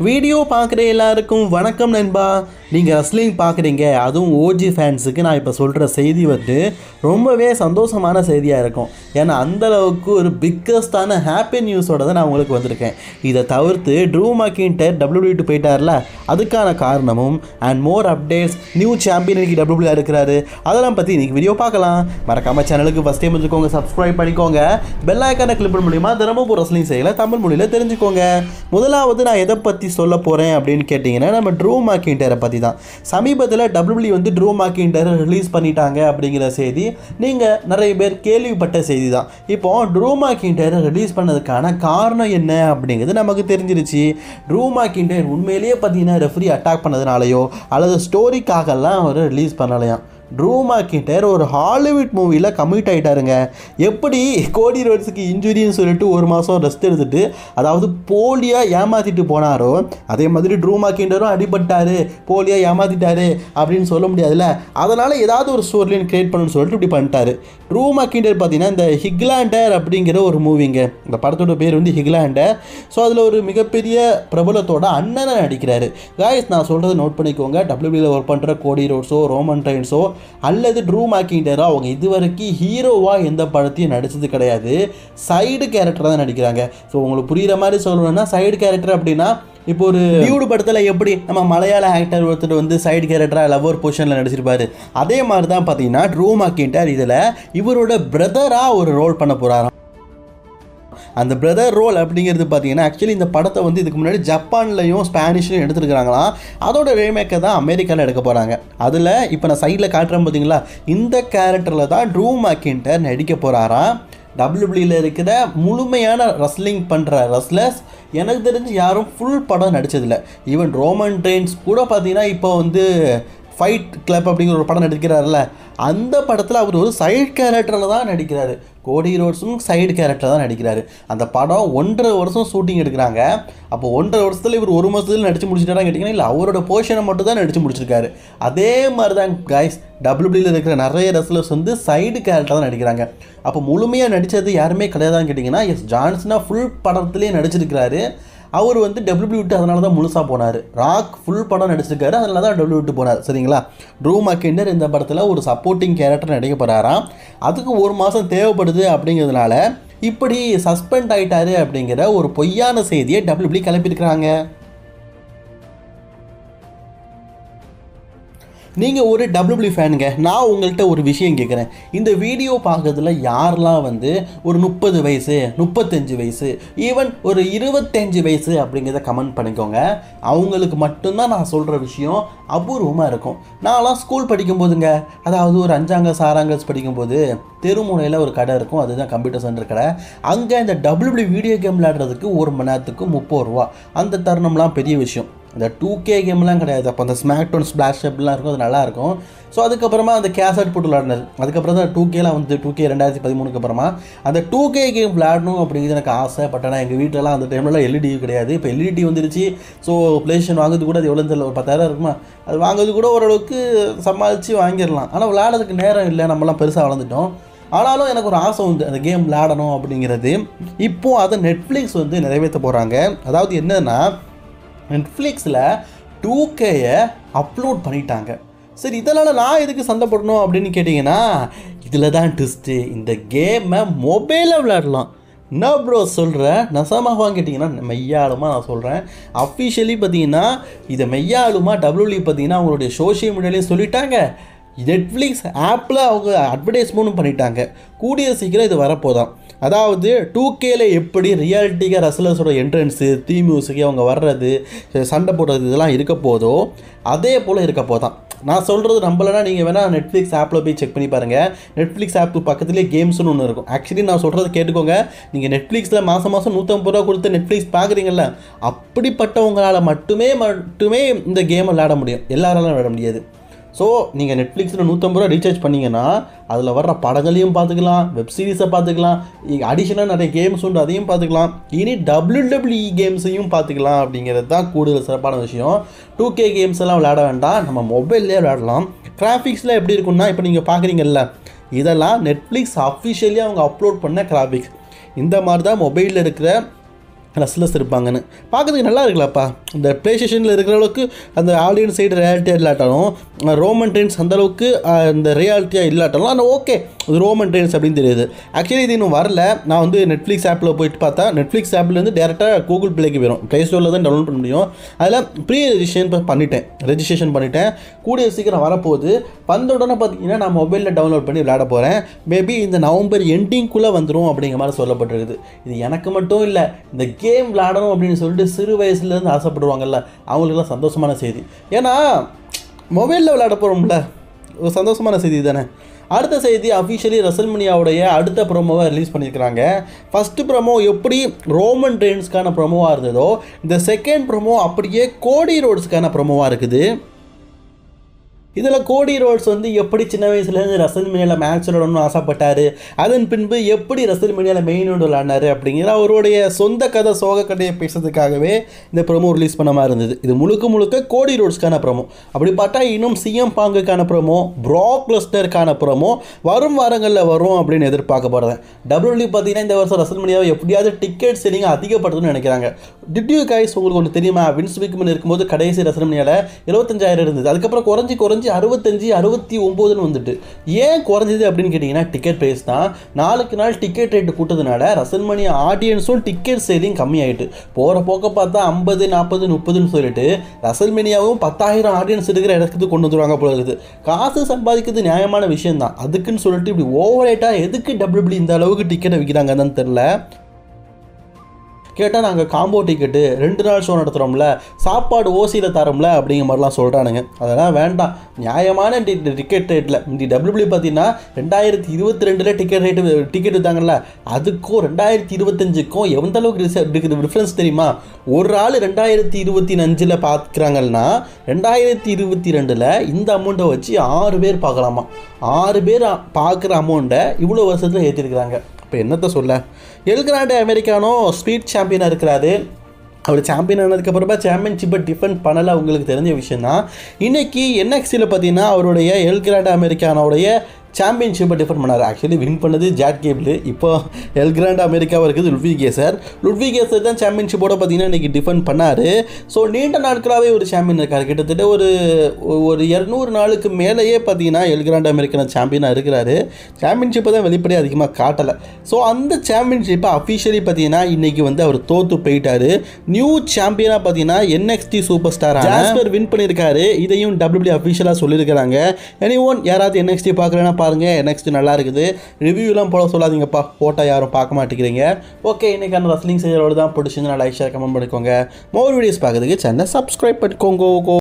Video பார்க்குற எல்லாருக்கும் வணக்கம் நண்பா. நீங்கள் ரெஸ்லிங் பார்க்குறீங்க, அதுவும் ஓஜி ஃபேன்ஸுக்கு நான் இப்போ சொல்கிற செய்தி ரொம்பவே சந்தோஷமான செய்தியாக இருக்கும். ஏன்னா அந்தளவுக்கு ஒரு பிக்கஸ்டான ஹாப்பி நியூஸோட தான் நான் உங்களுக்கு வந்திருக்கேன். இதை தவிர்த்து ட்ரூ மக்கின்டையர் WWE போயிட்டார்ல, அதுக்கான காரணமும் and more updates, new champion இன்னைக்கு WWE இருக்கிறாரு, அதெல்லாம் பற்றி இன்றைக்கி வீடியோ பார்க்கலாம். மறக்காமல் சேனலுக்கு ஃபஸ்ட் டைம் வச்சுக்கோங்க, சப்ஸ்கிரைப் பண்ணிக்கோங்க, பெல் ஐக்கானை கிளிக் பண்ண மூலிமா தினமும் ரெஸ்லிங் செய்யலை தமிழ் மொழியில் தெரிஞ்சுக்கோங்க. முதலாவது நான் எதை பற்றி சொல்ல போகிறேன் அப்படின்னு கேட்டிங்கன்னா, நம்ம ட்ரூ மக்கின்டையரை பற்றி தான். சமீபத்தில் WWE ட்ரூ மக்கின்டையரை ரிலீஸ் பண்ணிட்டாங்க அப்படிங்கிற செய்தி நீங்கள் நிறைய பேர் கேள்விப்பட்ட செய்தி தான். இப்போ ட்ரூ மக்கின்டையரை ரிலீஸ் பண்ணதுக்கான காரணம் என்ன அப்படிங்கிறது நமக்கு தெரிஞ்சிருச்சு. ட்ரூ மக்கின்டையர் உண்மையிலேயே பார்த்தீங்கன்னா ரெஃப்ரி அட்டாக் பண்ணதுனாலையோ அல்லது ஸ்டோரிக்காகலாம் அவர் ரிலீஸ் பண்ணலையாம். ட்ரூ மக்கின்டையர் ஒரு ஹாலிவுட் மூவியில் கமிட் ஆகிட்டாருங்க. எப்படி கோடி ரோட்ஸுக்கு இன்ஜுரின்னு சொல்லிட்டு ஒரு மாதம் ரெஸ்ட் எடுத்துட்டு, அதாவது போலியாக ஏமாற்றிட்டு போனாரோ, அதே மாதிரி ட்ரூ மக்கின்டையரும் அடிபட்டார், போலியாக ஏமாற்றிட்டாரு அப்படின்னு சொல்ல முடியாதுல்ல. அதனால் ஏதாவது ஒரு ஸ்டோரிலைன் கிரியேட் பண்ணணும்னு சொல்லிட்டு இப்படி பண்ணிட்டாரு. ட்ரூ மக்கின்டையர் பார்த்தீங்கன்னா இந்த ஹிக்லாண்டர் அப்படிங்கிற ஒரு மூவிங்க, இந்த படத்தோட பேர் ஹிக்லாண்டர். ஸோ அதில் ஒரு மிகப்பெரிய பிரபலத்தோட அண்ணனை நடிக்கிறாரு. காய்ஸ், நான் சொல்கிறத நோட் பண்ணிக்கோங்க. WWE ஒர்க் பண்ணுற கோடி ரோட்ஸோ ரோமன் ரெயின்ஸோ அல்லது ட்ரூ மக்கின்டையரோ அவங்க இதுவரைக்கும் ஹீரோவாக எந்த படத்தையும் நடித்தது கிடையாது. சைடு கேரக்டராக தான் நடிக்கிறாங்க. ஸோ உங்களுக்கு புரிகிற மாதிரி சொல்லணும்னா, சைடு கேரக்டர் அப்படின்னா இப்போ ஒரு டியூடு படத்தில் எப்படி நம்ம மலையாள ஆக்டர் ஒருத்தர் சைடு கேரக்டராக லவ்வர் பொசிஷனில் நடிச்சிருப்பாரு, அதே மாதிரி தான் பார்த்தீங்கன்னா ட்ரூ மக்கின்டையர் இதில் இவரோட பிரதராக ஒரு ரோல் பண்ண போகிறாராம். அந்த பிரதர் ரோல் அப்படிங்கிறது பார்த்தீங்கன்னா, ஆக்சுவலி இந்த படத்தை இதுக்கு முன்னாடி ஜப்பான்லையும் ஸ்பானிஷ்லையும் எடுத்துருக்கிறாங்களாம். அதோட ரீமேக்கை தான் அமெரிக்காவில் எடுக்க போகிறாங்க. அதில் இப்போ நான் சைடில் காட்டுறேன் பார்த்தீங்களா, இந்த கேரக்டரில் தான் ட்ரூ மக்கின்டையர் நடிக்க போகிறாராம். WWE இருக்கிற முழுமையான ரெஸ்லிங் பண்ணுற ரெஸ்லர்ஸ் எனக்கு தெரிஞ்சு யாரும் ஃபுல் படம் நடித்ததில்லை. ஈவன் ரோமன் ரெயின்ஸ் கூட பார்த்தீங்கன்னா இப்போ ஃபைட் கிளப் அப்படிங்கிற ஒரு படம் நடிக்கிறாருல்ல, அந்த படத்தில் அவர் ஒரு சைடு கேரக்டரில் தான் நடிக்கிறாரு. கோடி ரோட்ஸும் சைடு கேரக்டர் தான் நடிக்கிறாரு. அந்த படம் 1.5 வருஷம் ஷூட்டிங் எடுக்கிறாங்க. அப்போ 1.5 வருஷத்தில் இவர் 1 மாதத்தில் நடித்து முடிச்சுட்டாரா கேட்டிங்கன்னா, இல்லை, அவரோட போர்ஷனை மட்டும் தான் நடித்து முடிச்சிருக்காரு. அதே மாதிரி தான் கைஸ், WWE இருக்கிற நிறைய ரெஸ்லர்ஸ் சைடு கேரக்டர் தான் நடிக்கிறாங்க. அப்போ முழுமையாக நடித்தது யாருமே கிடையாதான்னு கேட்டிங்கன்னா, எஸ் ஜான்சனா ஃபுல் படத்துலேயே நடிச்சிருக்கிறாரு. அவர் WWE விட்டு அதனால தான் முழுசாக போனார். ராக் ஃபுல் படம் நடிச்சிருக்காரு, அதனால தான் WWE விட்டு போனார். சரிங்களா? ட்ரூ மக்கின்டையர் இந்த படத்தில் ஒரு சப்போர்ட்டிங் கேரக்டர் நடிக்க போகிறாராம். அதுக்கு 1 மாதம் தேவைப்படுது அப்படிங்கிறதுனால இப்படி சஸ்பெண்ட் ஆகிட்டாரு அப்படிங்கிற ஒரு பொய்யான செய்தியை WWE கிளப்பியிருக்கிறாங்க. நீங்கள் ஒரு WWE ஃபேனுங்க, நான் உங்கள்கிட்ட ஒரு விஷயம் கேட்குறேன். இந்த வீடியோ பார்க்கறதுல யாரெல்லாம் ஒரு 30 வயசு, 35 வயசு, ஈவன் ஒரு 25 வயசு அப்படிங்கிறத கமெண்ட் பண்ணிக்கோங்க. அவங்களுக்கு மட்டும்தான் நான் சொல்கிற விஷயம் அபூர்வமாக இருக்கும். நான்லாம் ஸ்கூல் படிக்கும்போதுங்க, அதாவது ஒரு 5ஆம் கிளாஸ் 6ஆம் கிளாஸ் படிக்கும்போது தெருமுனையில் ஒரு கடை இருக்கும், அதுதான் கம்ப்யூட்டர் சென்டர் கடை. அங்கே இந்த WWE வீடியோ கேம் விளையாடுறதுக்கு 1 மணி நேரத்துக்கு 30 ரூபா. அந்த தருணம்லாம் பெரிய விஷயம். இந்த 2K கேம்லாம் கிடையாது. அப்போ அந்த ஸ்மாக் டவுன் ஸ்பிளாஷ் அப்லாம் இருக்கும், அது நல்லாயிருக்கும். ஸோ அதுக்கப்புறமா அந்த கேசட் போட்டு விளையாடினது. அதுக்கப்புறம் தான் 2Kலாம் 2K 2013க்கு அப்புறமா அந்த 2K கேம் விளையாடணும் அப்படிங்கிறது எனக்கு ஆசை. பட் ஆனால் எங்கள் வீட்டிலலாம் அந்த டைம்லலாம் LED கிடையாது. இப்போ LED வந்துருச்சு. ஸோ பிளேஸ்டேஷன் வாங்குறது கூட அது எவ்வளோ தெரியல, ஒரு 10,000 இருக்குமா, அது வாங்குறது கூட ஓரளவுக்கு சமாளித்து வாங்கிடலாம். ஆனால் விளையாடுறதுக்கு நேரம் இல்லை, நம்மலாம் பெருசாக வளர்ந்துட்டோம். ஆனாலும் எனக்கு ஒரு ஆசை அந்த கேம் விளையாடணும் அப்படிங்கிறது. இப்போது அதை நெட்ஃப்ளிக்ஸ் நிறைவேற்ற போகிறாங்க. அதாவது என்னன்னா, நெட்ஃப்ளிக்ஸில் 2Kயை அப்லோட் பண்ணிட்டாங்க. சரி, இதனால் நான் எதுக்கு சந்தோஷப்படணும் அப்படின்னு கேட்டிங்கன்னா, இதில் தான் ட்விஸ்ட்டு. இந்த கேமை மொபைலில் விளையாடலாம். என்ன ப்ரோ சொல்கிற, நெசமாவான்னு கேட்டிங்கன்னா, மெய்யாலுமா நான் சொல்கிறேன். அஃபிஷியலி பார்த்தீங்கன்னா இதை மெய்யாலுமா WWE பார்த்தீங்கன்னா அவங்களுடைய சோஷியல் மீடியாலேயே சொல்லிட்டாங்க. நெட்ஃப்ளிக்ஸ் ஆப்பில் அவங்க அட்வர்டைஸ்மெண்ட்டும் பண்ணிட்டாங்க. கூடிய சீக்கிரம் இது வரப்போதான். அதாவது 2Kல எப்படி ரியாலிட்டிக்காக ரெஸ்லர்ஸோட என்ட்ரன்ஸு, தீ மியூசிக்கு, அவங்க வர்றது, சண்டை போடுறது, இதெல்லாம் இருக்க போதோ அதே போல் இருக்க போதான். நான் சொல்கிறது நம்பலைன்னா நீங்கள் வேணால் நெட்ஃப்ளிக்ஸ் ஆப்பில் போய் செக் பண்ணி பாருங்கள். நெட்ஃப்ளிக்ஸ் ஆப் பக்கத்துலேயே கேம்ஸ்னு ஒன்று இருக்கும். ஆக்சுவலி நான் சொல்கிறது கேட்டுக்கோங்க. நீங்கள் நெட்ஃப்ளிக்ஸில் மாதம் 150 ரூபா கொடுத்து நெட்ஃப்ளிக்ஸ் பார்க்குறீங்கல்ல, அப்படிப்பட்டவங்களால் மட்டுமே இந்த கேமை விளையாட முடியும். எல்லாராலும் விளையாட முடியாது. ஸோ நீங்கள் நெட்ஃப்ளிக்ஸில் 150 ரூபா ரீசார்ஜ் பண்ணிங்கன்னா அதில் வர்ற படங்களையும் பார்த்துக்கலாம், வெப் சீரிஸை பார்த்துக்கலாம், அடிஷனாக நிறைய கேம்ஸ் உண்டு, அதையும் பார்த்துக்கலாம். இனி WWE கேம்ஸையும் பார்த்துக்கலாம். அப்படிங்கிறது தான் கூடுதல் சிறப்பான விஷயம். 2K கேம்ஸ் எல்லாம் விளையாட வேண்டாம், நம்ம மொபைல்லே விளையாடலாம். கிராஃபிக்ஸில் எப்படி இருக்குன்னா, இப்போ நீங்கள் பார்க்குறீங்கல்ல, இதெல்லாம் நெட்ஃப்ளிக்ஸ் அஃபிஷியலி அவங்க அப்லோட் பண்ண கிராஃபிக்ஸ். இந்த மாதிரி தான் மொபைலில் இருக்கிற ரெஸ்லர்ஸ் இருப்பாங்கன்னு பார்க்குறதுக்கு நல்லா இருக்குல்லப்பா. இந்த ப்ளே ஸ்டேஷனில் இருக்கிற அளவுக்கு அந்த ஆடியன்ஸ் சைடு ரியாலிட்டியாக இல்லாட்டாலும் ரோமன் ரெயின்ஸ் அந்தளவுக்கு இந்த ரியாலிட்டியாக இல்லாட்டாலும் ஆனால் ஓகே இது ரோமன் ரெயின்ஸ் அப்படின்னு தெரியுது. ஆக்சுவலி இது இன்னும் வரல. நான் வந்து நெட்ஃப்ளிக்ஸ் ஆப்பில் போயிட்டு பார்த்தா நெட்ஃப்ளிக்ஸ் ஆப்லேருந்து டேரெக்டாக கூகுள் ப்ளேக்கு போயிடும். ப்ளே ஸ்டோரில் தான் டவுன்லோட் பண்ண முடியும். அதில் ப்ரீ ரெஜிஸ்ட்ரேஷன் பண்ணிட்டேன். கூடிய சீக்கிரம் வரப்போகுது. வந்த உடனே பார்த்தீங்கன்னா நான் மொபைலில் டவுன்லோட் பண்ணி விளையாட போகிறேன். மேபி இந்த நவம்பர் எண்டிங்குள்ளே வந்துடும் அப்படிங்கிற மாதிரி சொல்லப்பட்டிருக்குது. இது எனக்கு மட்டும் இல்லை, இந்த கேம் விளையாடணும் அப்படின்னு சொல்லிட்டு சிறு வயசுலேருந்து ஆசைப்படுவாங்கல்ல அவங்களுக்குலாம் சந்தோஷமான செய்தி. ஏன்னா மொபைலில் விளையாட போகிறோம்ல, ஒரு சந்தோஷமான செய்தி தானே. அடுத்த செய்தி, அஃபிஷியலி ரெசல்மனியாவுடைய அடுத்த ப்ரோமோவை ரிலீஸ் பண்ணியிருக்கிறாங்க. ஃபஸ்ட்டு ப்ரோமோ எப்படி ரோமன் ரெயின்ஸ்க்கான ப்ரோமோவாக இருந்ததோ இந்த செகண்ட் ப்ரோமோ அப்படியே கோடி ரோட்ஸ்க்கான ப்ரோமோவாக இருக்குது. இதில் கோடி ரோட்ஸ் வந்து எப்படி சின்ன வயசுலேருந்து ரெசல்மனியாவில் மேட்ச் விளையாடணும்னு ஆசைப்பட்டார், அதன் பின்பு எப்படி ரெசல்மனியாவில் மெயின் ரோடு விளையாடினார் அப்படிங்கிற அவருடைய சொந்த கதை சோக கதையை பேசுறதுக்காகவே இந்த ப்ரோமோ ரிலீஸ் பண்ண மாதிரி இருந்தது. இது முழுக்க கோடி ரோட்ஸ்க்கான ப்ரோமோ. அப்படி பார்த்தா இன்னும் சிஎம் பாங்குக்கான ப்ரோமோ, ப்ராக் லெஸ்னருக்கான ப்ரோமோ வரும் வாரங்களில் வரும் அப்படின்னு எதிர்பார்க்கப்படுறேன். WWE பார்த்தீங்கன்னா இந்த வருஷம் ரெசல்மனியாவை எப்படியாவது டிக்கெட் செல்லிங் அதிகப்படுத்தணும்னு நினைக்கிறாங்க. டிட் யூ கைஸ் உங்களுக்கு ஒன்று தெரியுமா? வின்ஸ் மேக்மேன் இருக்கும்போது கடைசி ரெசல்மனியாவில் 25,000 இருந்தது. அதுக்கப்புறம் குறைஞ்சி 65, 69 வந்துட்டு. ஏன் குறைஞ்சது அப்படின்னு கேட்டிங்கன்னா டிக்கெட் ப்ரைஸ் தான். நாளுக்கு நாள் டிக்கெட் ரேட்டு கூட்டதுனால ரெசல்மனியா ஆடியன்ஸும் டிக்கெட் சேலிங் கம்மியாயிட்டு போகிற போக்க பார்த்தா 50, 40, 30ன்னு சொல்லிட்டு ரெசல்மனியாவும் 10,000 ஆடியன்ஸ் இருக்கிற இடத்துக்கு கொண்டு வந்துருவாங்க போல இருக்குது. காசு சம்பாதிக்கிறது நியாயமான விஷயம் தான். அதுக்குன்னு சொல்லிட்டு இப்படி ஓவர் ரேட்டாக எதுக்கு WWE இந்த அளவுக்கு டிக்கெட்டை விற்கிறாங்கன்னு தெரியல. கேட்டால் நாங்கள் காம்போ டிக்கெட்டு 2 நாள் ஷோ நடத்துகிறோம்ல, சாப்பாடு ஓசியில் தரோம்ல அப்படிங்கிற மாதிரிலாம் சொல்கிறானுங்க. அதெல்லாம் வேண்டாம். நியாயமான டிக்கெட் ரேட்டில் இந்த WWE பார்த்தீங்கன்னா 2022 டிக்கெட் விற்றாங்கல்ல, அதுக்கும் 2025க்கும் எந்த அளவுக்கு டிஃப்ரென்ஸ் தெரியுமா? ஒரு ஆள் 2025 பார்க்குறாங்கன்னா 2022 இந்த அமௌண்ட்டை வச்சு 6 பேர் பார்க்கலாமா. 6 பேர் பார்க்குற அமௌண்ட்டை இவ்வளோ வருஷத்தில் ஏற்றிருக்கிறாங்க. இப்போ என்னத்தை சொல்ல, எல் கிராண்டோ அமெரிக்கானோ ஸ்பீட் சாம்பியனாக இருக்கிறாரு. அவர் சாம்பியன் ஆனதுக்கப்புறமா சாம்பியன்ஷிப்பை டிஃபெண்ட் பண்ணலை, அவங்களுக்கு தெரிஞ்ச விஷயம் தான். இன்றைக்கி NXTயில் பார்த்தீங்கன்னா அவருடைய எல் கிராண்டோ அமெரிக்கானோடைய சாம்பியன்ஷிப்பை டிஃபெண்ட் பண்ணார். ஆக்சுவலி வின் பண்ணது ஜாட் கேபிள். இப்போ எல் கிராண்டோ அமெரிக்காவாக இருக்குது லுட்விக் கேசர் தான் சாம்பியன்ஷிப்போட பார்த்தீங்கன்னா இன்றைக்கி டிஃபெண்ட் பண்ணார். ஸோ நீண்ட நாட்களாகவே ஒரு சாம்பியன் இருக்கார். கிட்டத்தட்ட ஒரு 200 நாளுக்கு மேலேயே பார்த்தீங்கன்னா எல் கிராண்டோ அமெரிக்கான சாம்பியனாக இருக்கிறாரு. சாம்பியன்ஷிப்பை தான் வெளிப்படையாக அதிகமாக காட்டலை. ஸோ அந்த சாம்பியன்ஷிப்பை அஃபிஷியலி பார்த்தீங்கன்னா இன்றைக்கி வந்து அவர் தோற்று போயிட்டார். நியூ சாம்பியனாக பார்த்தீங்கன்னா NXT super star jasper win பண்ணியிருக்காரு. இதையும் WWE அஃபிஷியலாக சொல்லியிருக்கிறாங்க. எனிஒன் யாராவது NXT பார்க்குறேன்னா பாருங்கள், NXT நல்லா இருக்குது. ரிவ்யூலாம் போட சொல்லாதீங்கப்பா, போட்டால் யாரும் பார்க்க மாட்டேங்கிறீங்க. ஓகே, இன்றைக்கான ரெஸ்லிங் செய்கிறோடு தான் பிடிச்சிருந்து லைக் ஷேர் கமெண்ட் பண்ணிக்கோங்க. மோர் வீடியோஸ் பார்க்குறதுக்கு சேனலை சப்ஸ்கிரைப் பண்ணிக்கோங்க.